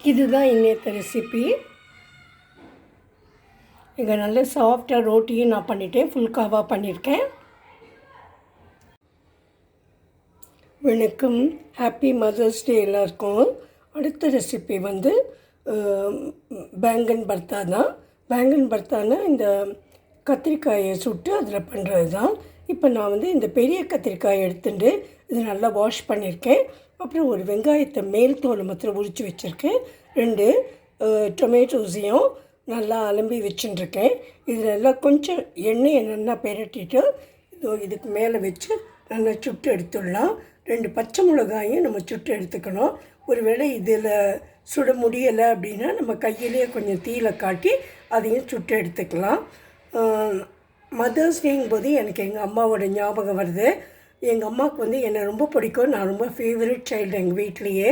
இதுதான் இன்னைய ரெசிபி. இங்கே நல்ல சாஃப்டாக ரோட்டியும் நான் பண்ணிட்டேன், ஃபுல்காவாக பண்ணியிருக்கேன். வணக்கம், ஹாப்பி மதர்ஸ் டே எல்லாருக்கும். அடுத்த ரெசிபி வந்து பேங்கன் பர்த்தா தான். பேங்கன் பர்த்தானா இந்த கத்திரிக்காயை சுட்டு அதில் பண்ணுறது தான். இப்போ நான் வந்து இந்த பெரிய கத்திரிக்காயை எடுத்துட்டு இது நல்லா வாஷ் பண்ணியிருக்கேன். அப்புறம் ஒரு வெங்காயத்தை மேல் தோலை மாத்திரம் உரித்து வச்சுருக்கேன். 2 டொமேட்டோஸையும் நல்லா அலம்பி வச்சுட்டுருக்கேன். இதில் எல்லாம் கொஞ்சம் எண்ணெயை நல்லா பெரட்டிட்டு இதுக்கு மேலே வச்சு நல்லா சுட்டு எடுத்துடலாம். 2 பச்சை மிளகாயும் நம்ம சுட்டு எடுத்துக்கணும். ஒருவேளை இதில் சுட முடியலை அப்படின்னா நம்ம கையிலேயே கொஞ்சம் தீயில காட்டி அதையும் சுட்டு எடுத்துக்கலாம். மதர்ஸ் டேங்கும் போது எனக்கு எங்கள் அம்மாவோட ஞாபகம் வருது. எங்கள் அம்மாவுக்கு வந்து என்னை ரொம்ப பிடிக்கும். நான் ரொம்ப ஃபேவரட் சைல்டு எங்கள் வீட்லேயே.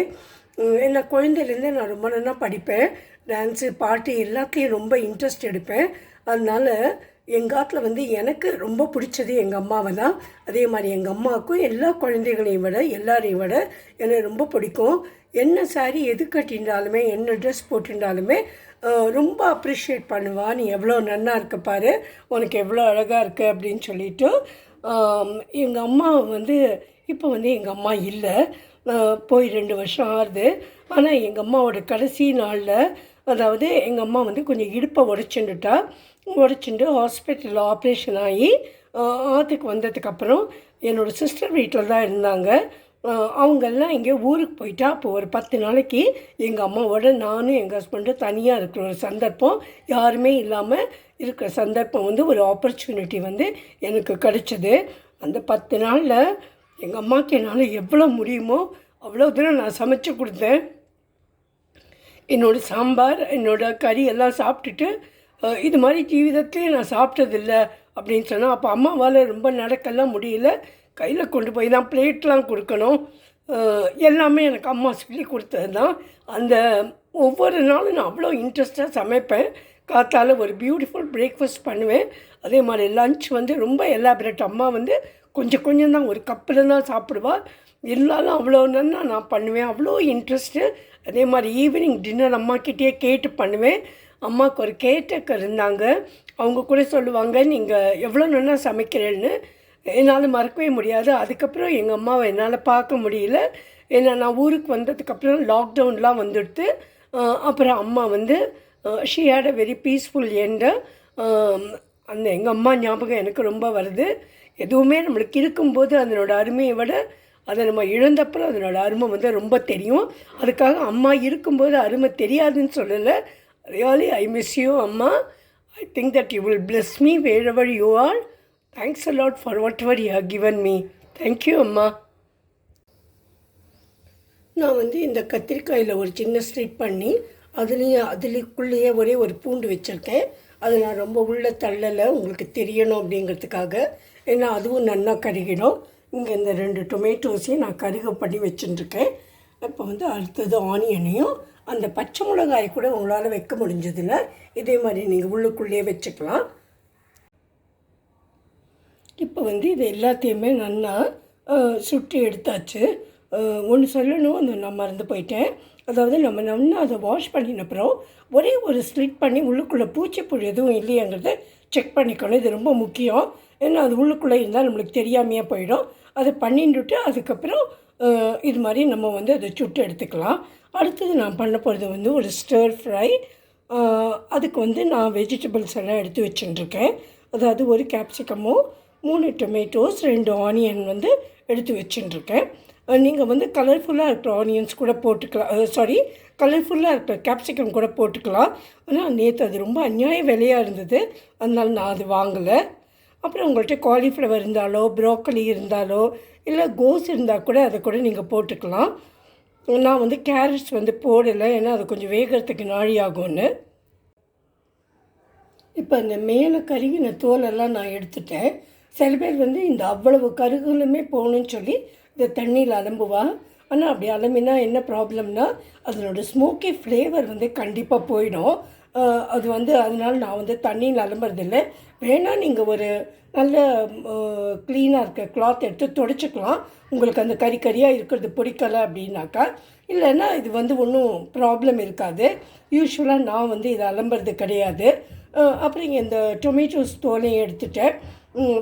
என்ன குழந்தையிலேருந்தே நான் ரொம்ப நல்லா படிப்பேன். டான்ஸு, பாட்டு எல்லாத்துலேயும் ரொம்ப இன்ட்ரெஸ்ட் எடுப்பேன். அதனால் எங்கள் ஆத்தில் வந்து எனக்கு ரொம்ப பிடிச்சது எங்கள் அம்மாவை தான். அதே மாதிரி எங்கள் அம்மாவுக்கும் எல்லா குழந்தைகளையும் விட எல்லாரையும் விட என்னை ரொம்ப பிடிக்கும். என்ன சாரி எது கட்டியிருந்தாலுமே என்ன ட்ரெஸ் போட்டிருந்தாலுமே ரொம்ப அப்ரிஷியேட் பண்ணுவா. நீ எவ்வளோ நல்லா இருக்க பாரு, உனக்கு எவ்வளோ அழகாக இருக்கு அப்படின்னு சொல்லிவிட்டு. எங்கள் அம்மா வந்து இப்போ வந்து எங்கள் அம்மா இல்லை, போய் 2 வருஷம் ஆகுது. ஆனால் எங்கள் அம்மாவோட கடைசி நாளில், அதாவது எங்கள் அம்மா வந்து கொஞ்சம் இடுப்பை உடச்சிட்டு ஹாஸ்பிட்டலில் ஆப்ரேஷன் ஆகி ஆற்றுக்கு வந்ததுக்கப்புறம் என்னோடய சிஸ்டர் வீட்டில் தான் இருந்தாங்க. அவங்கெல்லாம் இங்கே ஊருக்கு போயிட்டா. அப்போ ஒரு 10 நாளைக்கு எங்கள் அம்மாவோட நானும் எங்கள் ஹஸ்பண்டும் தனியாக இருக்கிற ஒரு சந்தர்ப்பம், யாருமே இல்லாமல் இருக்கிற சந்தர்ப்பம் வந்து ஒரு ஆப்பர்ச்சுனிட்டி வந்து எனக்கு கிடச்சிது. அந்த 10 நாளில் எங்கள் அம்மாவுக்கு என்னால் எவ்வளோ முடியுமோ அவ்வளோ தூரம் நான் சமைச்சு கொடுத்தேன். என்னோடய சாம்பார், என்னோடய கறி எல்லாம் சாப்பிட்டுட்டு இது மாதிரி ஜீவிதத்துலேயே நான் சாப்பிட்டதில்ல அப்படின்னு சொன்னால், அப்போ அம்மாவால் ரொம்ப நடக்கலாம் முடியல. கையில் கொண்டு போய் தான் பிளேட்லாம் கொடுக்கணும். எல்லாமே எனக்கு அம்மா சொல்லி கொடுத்தது தான். அந்த ஒவ்வொரு நாளும் நான் அவ்வளோ இன்ட்ரெஸ்ட்டாக சமைப்பேன். காத்தால் ஒரு பியூட்டிஃபுல் பிரேக்ஃபாஸ்ட் பண்ணுவேன். அதே மாதிரி லன்ச் வந்து ரொம்ப எலாபரேட். அம்மா வந்து கொஞ்சம் தான், ஒரு கப்பில் தான் சாப்பிடுவாள். இருந்தாலும் அவ்வளோ நல்லா நான் பண்ணுவேன், அவ்வளோ இன்ட்ரெஸ்ட்டு. அதே மாதிரி ஈவினிங் டின்னர் அம்மாக்கிட்டே கேட்டு பண்ணுவேன். அம்மாவுக்கு ஒரு கேட்டக்கர் இருந்தாங்க. அவங்க கூட சொல்லுவாங்க, நீங்கள் எவ்வளோ நல்லா சமைக்கிறேன்னு. என்னால் மறக்கவே முடியாது. அதுக்கப்புறம் எங்கள் அம்மாவை என்னால் பார்க்க முடியல. ஏன்னா நான் ஊருக்கு வந்ததுக்கப்புறம் லாக்டவுன்லாம் வந்துடுத்து. அப்புறம் அம்மா வந்து she had a very peaceful end. அந்த எங்கள் அம்மா ஞாபகம் எனக்கு ரொம்ப வருது. எதுவுமே நம்மளுக்கு இருக்கும்போது அதனோட அருமையை விட அதை நம்ம இழந்தப்புறம் அதனோட அருமை வந்து ரொம்ப தெரியும். அதுக்காக அம்மா இருக்கும்போது அருமை தெரியாதுன்னு சொல்லலை. ரியலி ஐ மிஸ் யூ அம்மா. I think that you will bless me wherever you are. Thanks a lot for whatever you have given me. Thank you அம்மா. நான் வந்து இந்த கத்திரிக்காயில் ஒரு சின்ன ஸ்லிட் பண்ணி அதுலேயுக்குள்ளேயே ஒரே ஒரு பூண்டு வச்சுருக்கேன். அது நான் ரொம்ப உள்ள தள்ளலை, உங்களுக்கு தெரியணும் அப்படிங்கிறதுக்காக. ஏன்னா அதுவும் நல்லா கருகிடும். இங்கே இந்த 2 டொமேட்டோஸையும் நான் கருக பண்ணி வச்சுட்டுருக்கேன். இப்போ வந்து அடுத்தது ஆனியனையும், அந்த பச்சை மிளகாய் கூட உங்களால் வைக்க முடிஞ்சதில்லை, இதே மாதிரி நீங்கள் உள்ளுக்குள்ளேயே வச்சுக்கலாம். இப்போ வந்து இது எல்லாத்தையுமே நல்லா சுட்டி எடுத்தாச்சு. ஒன்று சொல்லணும், அது நான் மறந்து போயிட்டேன். அதாவது நம்ம நல்லா அதை வாஷ் பண்ணினப்புறம் ஒரே ஒரு ஸ்லிட் பண்ணி உள்ளுக்குள்ளே பூச்சிப்புழு எதுவும் இல்லையாங்கிறத செக் பண்ணிக்கணும். இது ரொம்ப முக்கியம். ஏன்னா அது உள்ளுக்குள்ளே இருந்தால் நம்மளுக்கு தெரியாமையே போயிடும். அதை பண்ணிட்டுட்டு அதுக்கப்புறம் இது மாதிரி நம்ம வந்து அதை சுட்டு எடுத்துக்கலாம். அடுத்தது நான் பண்ண போகிறது வந்து ஒரு ஸ்டர் ஃப்ரை. அதுக்கு வந்து நான் வெஜிடபிள்ஸ் எல்லாம் எடுத்து வச்சுட்டுருக்கேன். அதாவது ஒரு கேப்சிகமும் 3 டொமேட்டோஸ் 2 ஆனியன் வந்து எடுத்து வச்சுட்டுருக்கேன். நீங்கள் வந்து கலர்ஃபுல்லாக இருக்கிற ஆனியன்ஸ் கூட போட்டுக்கலாம், கலர்ஃபுல்லாக இருக்கிற கேப்சிகம் கூட போட்டுக்கலாம். ஆனால் நேற்று அது ரொம்ப அநியாய விலையாக இருந்தது, அதனால் நான் அது வாங்கலை. அப்புறம் உங்கள்கிட்ட காலிஃப்ளவர் இருந்தாலோ, ப்ரோக்கலி இருந்தாலோ, இல்லை கோஸ் இருந்தால் கூட அதை கூட நீங்கள் போட்டுக்கலாம். நான் வந்து கேரட்ஸ் வந்து போடலை, ஏன்னா அது கொஞ்சம் வேகிறதுக்கு நாழி ஆகும்னு. இப்போ இந்த மேலே கருகின தோலெல்லாம் நான் எடுத்துட்டேன். சில பேர் வந்து இந்த அவ்வளவு கருகுலுமே போகணுன்னு சொல்லி இதை தண்ணியில் அலம்புவா. ஆனால் அப்படி அலம்பினா என்ன ப்ராப்ளம்னா, அதனோட ஸ்மோக்கி ஃப்ளேவர் வந்து கண்டிப்பாக போயிடும். அது வந்து அதனால் நான் வந்து தண்ணியில் அலம்புறதில்லை. வேணால் நீங்கள் ஒரு நல்ல க்ளீனாக இருக்க கிளாத் எடுத்து துடைச்சிக்கலாம். உங்களுக்கு அந்த கறியாக இருக்கிறது பிடிக்கலை அப்படின்னாக்கா. இல்லைன்னா இது ஒன்றும் ப்ராப்ளம் இருக்காது. யூஸ்வலாக நான் இதை அலம்புறது கிடையாது. அப்புறம் இந்த டொமேட்டோஸ் தோலையும் எடுத்துட்டேன்.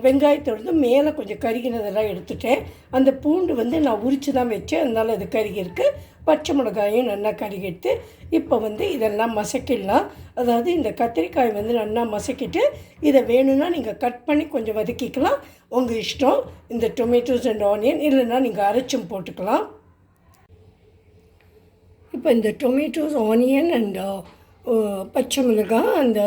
வெங்காயத்தோடு மேலே கொஞ்சம் கருகினதெல்லாம் எடுத்துட்டேன். அந்த பூண்டு நான் உரித்து தான் வச்சேன், அதனால் அது கருகிருக்கு. பச்சை மிளகாயும் நல்லா கருகிட்டு இப்போ இதெல்லாம் மசக்கிடலாம். அதாவது இந்த கத்திரிக்காய் நல்லா மசக்கிட்டு இதை வேணும்னா நீங்கள் கட் பண்ணி கொஞ்சம் வதக்கிக்கலாம், உங்கள் இஷ்டம். இந்த டொமேட்டோஸ் அண்ட் ஆனியன் இல்லைன்னா நீங்கள் அரைச்சும் போட்டுக்கலாம். இப்போ இந்த டொமேட்டோஸ், ஆனியன் அண்ட் பச்சை மிளகாய், அந்த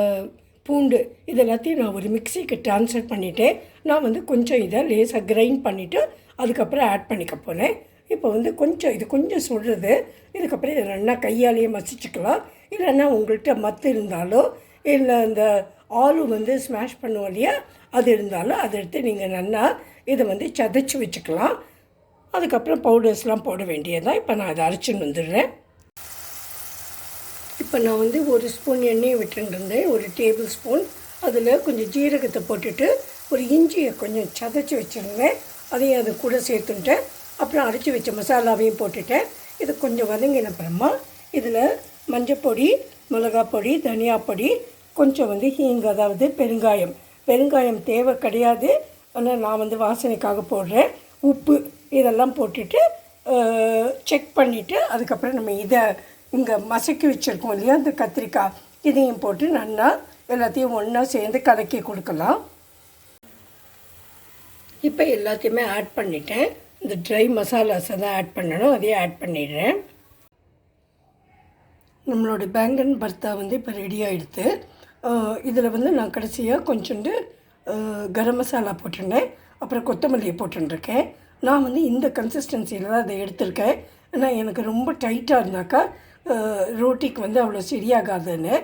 பூண்டு இது எல்லாத்தையும் நான் ஒரு மிக்சிக்கு ட்ரான்ஸ்ஃபர் பண்ணிவிட்டேன். நான் கொஞ்சம் இதை லேசாக கிரைண்ட் பண்ணிவிட்டு அதுக்கப்புறம் ஆட் பண்ணிக்க போனேன். இப்போ கொஞ்சம் இது கொஞ்சம் சொல்கிறது. இதுக்கப்புறம் இதை நல்லா கையாலேயே மசிச்சுக்கலாம். இல்லைன்னா உங்கள்கிட்ட மத்து இருந்தாலோ இல்லை இந்த ஆலு ஸ்மாஷ் பண்ணுவோம் இல்லையா, அது இருந்தாலும் அதை எடுத்து நீங்கள் நல்லா இதை சதைச்சி வச்சுக்கலாம். அதுக்கப்புறம் பவுடர்ஸ்லாம் போட வேண்டியதான். இப்போ நான் அதை அரைச்சின்னு வந்துடுறேன். இப்போ நான் ஒரு ஸ்பூன் எண்ணெயை விட்டுருந்தேன், ஒரு டேபிள் ஸ்பூன். அதில் கொஞ்சம் ஜீரகத்தை போட்டுட்டு ஒரு இஞ்சியை கொஞ்சம் சதைச்சி வச்சுருந்தேன், அதையும் அது கூட சேர்த்துட்டேன். அப்புறம் அரைச்சி வச்ச மசாலாவையும் போட்டுட்டேன். இது கொஞ்சம் வதங்கின அப்புறமா இதில் மஞ்சப்பொடி, மிளகாப்பொடி, தனியாப்பொடி, கொஞ்சம் ஹீங், அதாவது பெருங்காயம் தேவை கிடையாது, ஆனால் நான் வாசனைக்காக போடுறேன். உப்பு இதெல்லாம் போட்டுட்டு செக் பண்ணிவிட்டு அதுக்கப்புறம் நம்ம இதை இங்கே மசக்கி வச்சுருக்கோம் இல்லையா, இந்த கத்திரிக்காய், இதையும் போட்டு நல்லா எல்லாத்தையும் ஒன்றா சேர்ந்து கலக்கி கொடுக்கலாம். இப்போ எல்லாத்தையுமே ஆட் பண்ணிட்டேன். இந்த ட்ரை மசாலாஸை தான் ஆட் பண்ணணும், அதையே ஆட் பண்ணிடுறேன். நம்மளோட பேங்கன் பர்த்தா இப்போ ரெடி ஆகிடுது. இதில் நான் கடைசியாக கொஞ்சோண்டு கரம் மசாலா போட்டுருந்தேன், அப்புறம் கொத்தமல்லியை போட்டுருக்கேன். நான் இந்த கன்சிஸ்டன்சியில் தான் அதை எடுத்திருக்கேன். ஏன்னா எனக்கு ரொம்ப டைட்டாக இருந்தாக்கா ரோட்டிக்கு அவ்வளோ சரியாகாதுன்னு.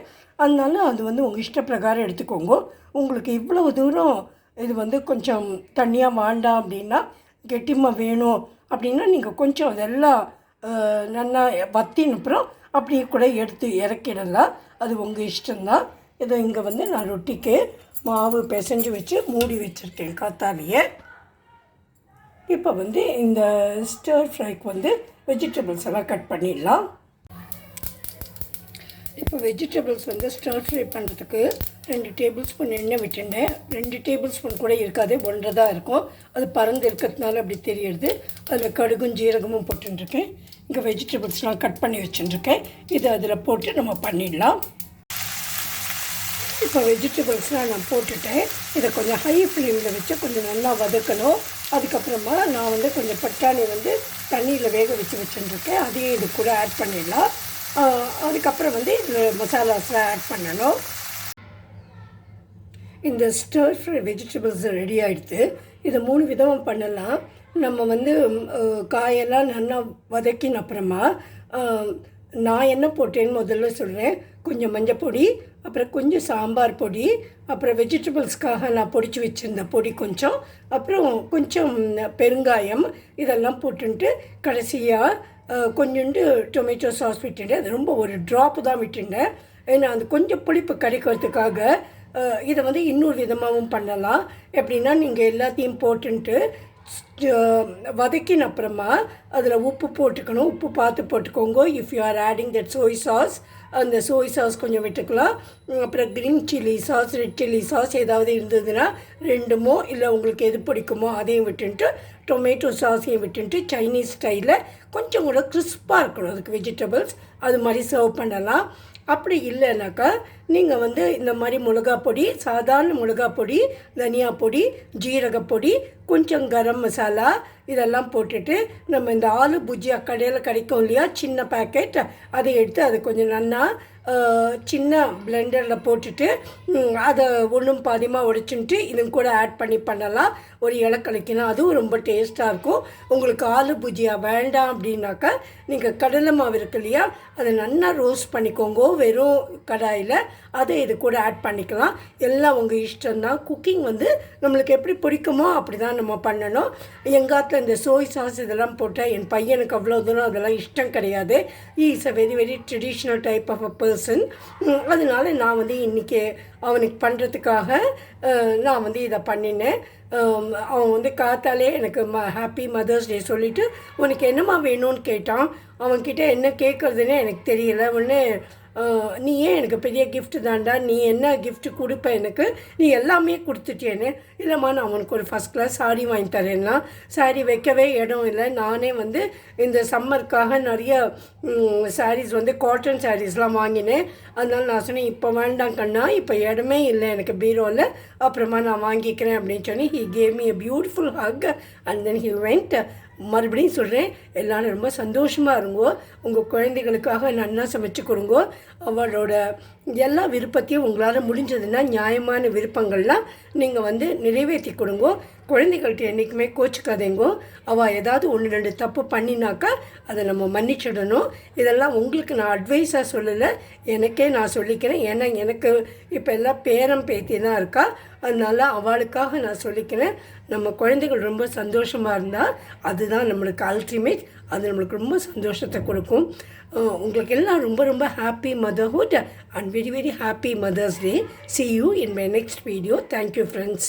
அதனால அது உங்கள் இஷ்டப்பிரகாரம் எடுத்துக்கோங்க. உங்களுக்கு இவ்வளவு தூரம் இது கொஞ்சம் தண்ணியாக வேண்டாம் அப்படின்னா, கெட்டிமாக வேணும் அப்படின்னா நீங்கள் கொஞ்சம் அதெல்லாம் நல்லா வத்தின அப்புறம் அப்படியே கூட எடுத்து இறக்கிடலாம், அது உங்கள் இஷ்டம்தான். இதை இங்கே நான் ரொட்டிக்கு மாவு பிசைஞ்சு வச்சு மூடி வச்சுருக்கேன் காத்தாலேயே. இப்போ இந்த ஸ்டர் ஃப்ரைக்கு வெஜிடபிள்ஸ் எல்லாம் கட் பண்ணிடலாம். இப்போ வெஜிடபிள்ஸ் ஸ்டர் ஃப்ரை பண்ணுறதுக்கு 2 டேபிள் ஸ்பூன் எண்ணெய் விட்டுட்டேன். 2 டேபிள் ஸ்பூன் கூட இருக்காது, 1 தான் இருக்கும். அது பறந்து இருக்கிறதுனால அப்படி தெரியுது. அதில் கடுகும் ஜீரகமும் போட்டுருக்கேன். இங்கே வெஜிடபிள்ஸ்லாம் கட் பண்ணி வச்சுருக்கேன். இதை அதில் போட்டு நம்ம பண்ணிடலாம். இப்போ வெஜிடபிள்ஸ்லாம் நான் போட்டுட்டேன். இதை கொஞ்சம் ஹை ஃப்ளேமில் வச்சு கொஞ்சம் நல்லா வதக்கணும். அதுக்கப்புறமா நான் கொஞ்சம் பட்டாணி தண்ணியில் வேக வச்சு வச்சுருக்கேன், அதையும் இது கூட ஆட் பண்ணிடலாம். அதுக்கப்புறம் இதில் மசாலாஸ்லாம் ஆட் பண்ணணும். இந்த ஸ்டர் ஃப்ரை வெஜிடபிள்ஸ் ரெடி ஆகிடுது. இதை 3 விதமாக பண்ணலாம். நம்ம காயெல்லாம் நல்லா வதக்கின அப்புறமா நான் என்ன போட்டேன்னு முதல்ல சொல்கிறேன். கொஞ்சம் மஞ்சப்பொடி, அப்புறம் கொஞ்சம் சாம்பார் பொடி, அப்புறம் வெஜிடபிள்ஸ்க்காக நான் பொடிச்சு வச்சுருந்த பொடி கொஞ்சம், அப்புறம் கொஞ்சம் பெருங்காயம், இதெல்லாம் போட்டுன்ட்டு கடைசியாக கொஞ்சோண்டு டொமேட்டோ சாஸ் விட்டுட்டேன். அது ரொம்ப ஒரு ட்ராப்பு தான் விட்டுட்டேன், ஏன்னா அது கொஞ்சம் புளிப்பு கிடைக்கிறதுக்காக. இதை இன்னொரு விதமாகவும் பண்ணலாம். எப்படின்னா நீங்கள் எல்லாத்தையும் போட்டுன்ட்டு வதக்கின அப்புறமா அதில் உப்பு போட்டுக்கணும். உப்பு பார்த்து போட்டுக்கோங்க. If you are adding that soy sauce, அந்த சோய் சாஸ் கொஞ்சம் விட்டுக்கலாம். அப்புறம் green chilli sauce, red chilli sauce ஏதாவது இருந்ததுன்னா 2மோ, இல்லை உங்களுக்கு எது பிடிக்குமோ அதையும் விட்டுன்ட்டு டொமேட்டோ சாஸையும் விட்டுன்ட்டு சைனீஸ் ஸ்டைலில் கொஞ்சம் கூட கிறிஸ்பாக இருக்கணும் அதுக்கு வெஜிடபிள்ஸ், அது மாதிரி சர்வ் பண்ணலாம். அப்படி இல்லைனாக்கா நீங்கள் இந்த மாதிரி மிளகா பொடி, சாதாரண மிளகா பொடி, தனியா பொடி, ஜீரகப்பொடி, கொஞ்சம் கரம் மசாலா இதெல்லாம் போட்டுட்டு நம்ம இந்த ஆலு புஜியா கடையில் கிடைக்கும் இல்லையா, சின்ன பேக்கெட், அதை எடுத்து அதை கொஞ்சம் நல்லா சின்ன பிளெண்டரில் போட்டுட்டு அதை ஒன்றும் பாதியமாக உடைச்சுட்டு இதுவும் கூட ஆட் பண்ணி பண்ணலாம். ஒரு இலக்கலைக்குன்னா அதுவும் ரொம்ப டேஸ்ட்டாக இருக்கும். உங்களுக்கு ஆலு புஜியா வேண்டாம் அப்படின்னாக்கா நீங்கள் கடலை மாவு இருக்கு இல்லையா, அதை நல்லா ரோஸ்ட் பண்ணிக்கோங்க வெறும் கடாயில், அதை இது கூட ஆட் பண்ணிக்கலாம். எல்லாம் உங்கள் இஷ்டம்தான். குக்கிங் நம்மளுக்கு எப்படி பிடிக்குமோ அப்படி தான் நம்ம பண்ணணும். எங்காத்தில் இந்த சோய் சாஸ் இதெல்லாம் போட்டால் என் பையனுக்கு அவ்வளோ தூரம் அதெல்லாம் இஷ்டம் கிடையாது. He is a very very traditional type of a person. அதனால நான் வந்து இன்றைக்கி அவனுக்கு பண்ணுறதுக்காக நான் வந்து இதை பண்ணினேன். அவன் வந்து காத்தாலே எனக்கு ஹாப்பி மதர்ஸ் டே சொல்லிவிட்டு உனக்கு என்னம்மா வேணும்னு கேட்டான். அவன்கிட்ட என்ன கேட்குறதுன்னே எனக்கு தெரியல. ஒன்று நீ ஏன் எனக்கு பெரிய கிஃப்ட் தாண்டா, நீ என்ன கிஃப்ட் கொடுப்ப எனக்கு, நீ எல்லாமே கொடுத்துட்டேன்னு. இல்லைம்மா நான் அவனுக்கு ஒரு ஃபஸ்ட் கிளாஸ் சாரீ வாங்கி தரேன்னா, சாரீ வைக்கவே இடம் இல்லை. நானே வந்து இந்த சம்மருக்காக நிறைய சாரீஸ் வந்து காட்டன் சாரீஸ்லாம் வாங்கினேன். அதனால நான் சொன்னேன் இப்போ வேண்டாம் கண்ணா, இப்போ இடமே இல்லை எனக்கு பீரோவில், அப்புறமா நான் வாங்கிக்கிறேன் அப்படின்னு சொன்னி he gave me a beautiful hug and then he went. மறுபடியும் சொல்கிறேன், எல்லோரும் ரொம்ப சந்தோஷமாக இருங்கோ. உங்கள் குழந்தைகளுக்காக நன்னா சமைச்சு கொடுங்கோ. அவளோட எல்லா விருப்பத்தையும் உங்களால் முடிஞ்சதுன்னா நியாயமான விருப்பங்கள்லாம் நீங்கள் வந்து நிறைவேற்றி கொடுங்கோ. குழந்தைகள்கிட்ட என்றைக்குமே கோச்சிக்காதேங்கோ. அவள் ஏதாவது 1-2 தப்பு பண்ணினாக்கா அதை நம்ம மன்னிச்சிடணும். இதெல்லாம் உங்களுக்கு நான் அட்வைஸாக சொல்லலை, எனக்கே நான் சொல்லிக்கிறேன். ஏன்னா எனக்கு இப்போ எல்லாம் பேரம் பேத்தி தான் இருக்கா. அதனால் அவளுக்காக நான் சொல்லிக்கிறேன். நம்ம குழந்தைகள் ரொம்ப சந்தோஷமாக இருந்தால் அதுதான் நம்மளுக்கு அல்டிமேட். அது நம்மளுக்கு ரொம்ப சந்தோஷத்தை கொடுக்கும். உங்களுக்கு எல்லாம் ரொம்ப ரொம்ப happy motherhood and very very happy mother's day. See you in my next video. Thank you friends.